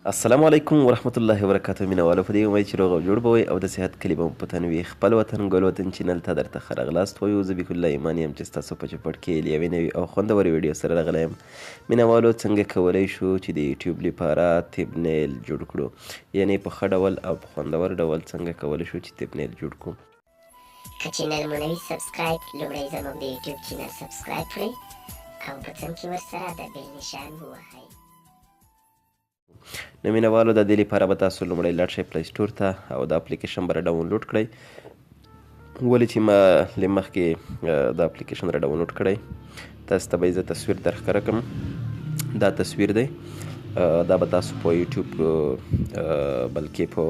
السلام علیکم ورحمت الله وبرکاته مینوالو په دې امید چې روغ او جوړ به وئ او د صحت کلي به مو په تن وي خپل وطن ګل وطن چینل ته درته ښه راغلاست وایو زه بیخ الله ایمان یم چې ستاسو په چوپړ کې له یوې نوې او خوندورې ویډیو سره راغلی یم مینوالو څنګه کولی شو چې د یوټیوب لپاره تبنیل جوړ کړو یعنې په ښه ډول او په خوندور ډول څنګه کولی شو چې تبنیل جوړ کړو که چینل مو نوي سبسکرایب لومړی زموږ د یوټیوب چینل سبسکرایب کړئ او په څنګ کې ورسره د بیل نشان ووهئ نو مینوالو د دې لپاره به تاسو لومړی لاړ شئ پلی سټور ته او د اپلیکیشن به راډاونلوډ کړئ ولې چې ما له مخکې د اپلیکیشن راډاونلوډ کړی تاسو ته به زه تصویر درښکاره کړم دا تصویر دی دا به تاسو په یوټیوب بلکې په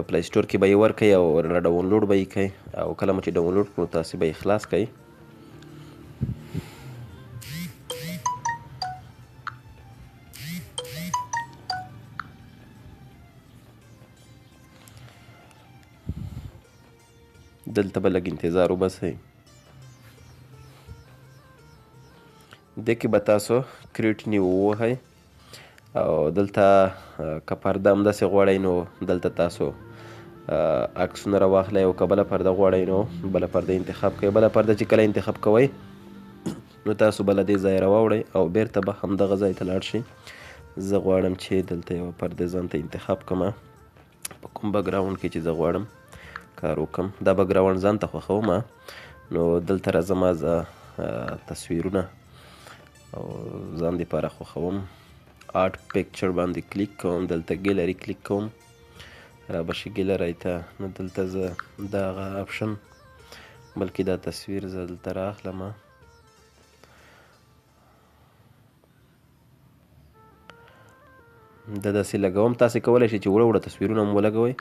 پلی سټور کې به یې ورکئ او راډاونلوډ به یې کوئ او کله مو چې ډاونلوډ کړو تاسو به یې خلاص کړئ دلته به لږ انتظار وباسئ دې کې به تاسو کریټ نیو ووهئ او دلته که پرده همداسې غواړئ نو دلته تاسو عکسونه راواخلئ او که بله پرده غواړئ نو بله پرده انتخاب کوئ بله پرده چې کله انتخاب کوئ نو تاسو به له دې ځایه راواوړئ او بیرته به همدغه ځای ته لاړ شئ زه غواړم چې دلته یوه پرده ځان ته انتخاب کړمه په کوم بکګراونډ کې چې زه غواړم کار وکم دا بکګراونډ ځان ته خوښوم نو دلته راځم زه تصویرونه او ځان دپاره خوښوم آرټ پکچر باندې کلیک کوم دلته ګیلري کلیک کوم را به شي ګیلري ته نو دلته زه دغه اپشن بلکې دا تصویر زه دلته رااخلم دا داسې لګوم تاسې کولی شئ چې وړه وړه تصویرونه هم ولګوئ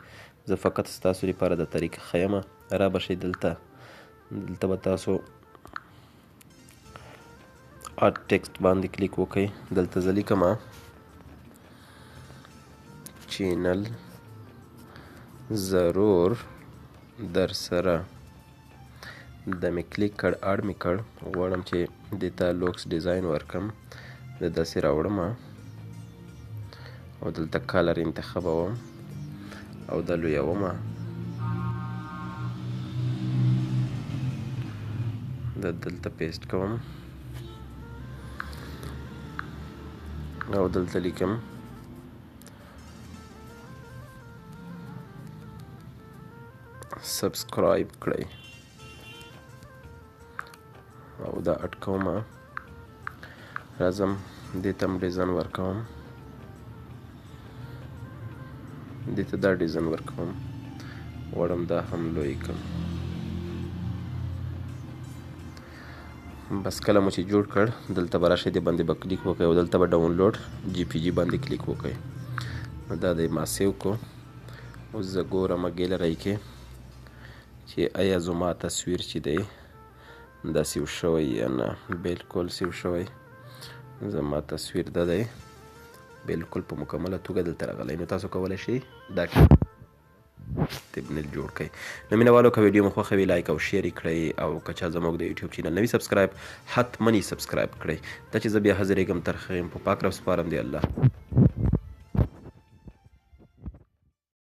زه فقط ستاسو لپاره د طریقه ښیم را به شئ دلته به تاسو آرټ ټیکسټ باندې کلیک وکئ دلته زه لیکم چینل ضرور در سره د مې کلیک کړ اړ مې کړ غواړم چې دې ته لوکس ډیزاین ورکړم زه داسې راوړم او دلته کالر انتخابوم او دا لویوم دا دلته پیسټ کوم او دلته لیکم سبسکرایب کړئ او دا اټکوم راځم دې ته هم ډیزاین ورکوم دې ته دا ډیزاین ورکوم غواړم دا هم لوی کړم بس کله مو چې جوړ کړ دلته به راشئ دې باندې به کلیک وکړئ او دلته به ډاونلوډ جی پی جي باندې کلیک وکړئ نو دا دی ما سیو کو اوس زه ګورم ګیلرۍ کې چې آیا زما تصویر چې دی دا سیو شوی یا نه بالکل سیو شوی زما تصویر دا دی بالکل په مکمله توګه دلته راغلی نو تاسو کولی شئ دا تبنیل جوړ کړئ نو مینوالو که ویډیو مو خوښوي لایک او شیر یې کړئ او که چا زموږ د یوټیوب چینل نوي سبسکرایب حتما یې سبسکرایب کړئ دا چې زه بیا حاضرېږم تر هغې په پاک رب سپارم دی الله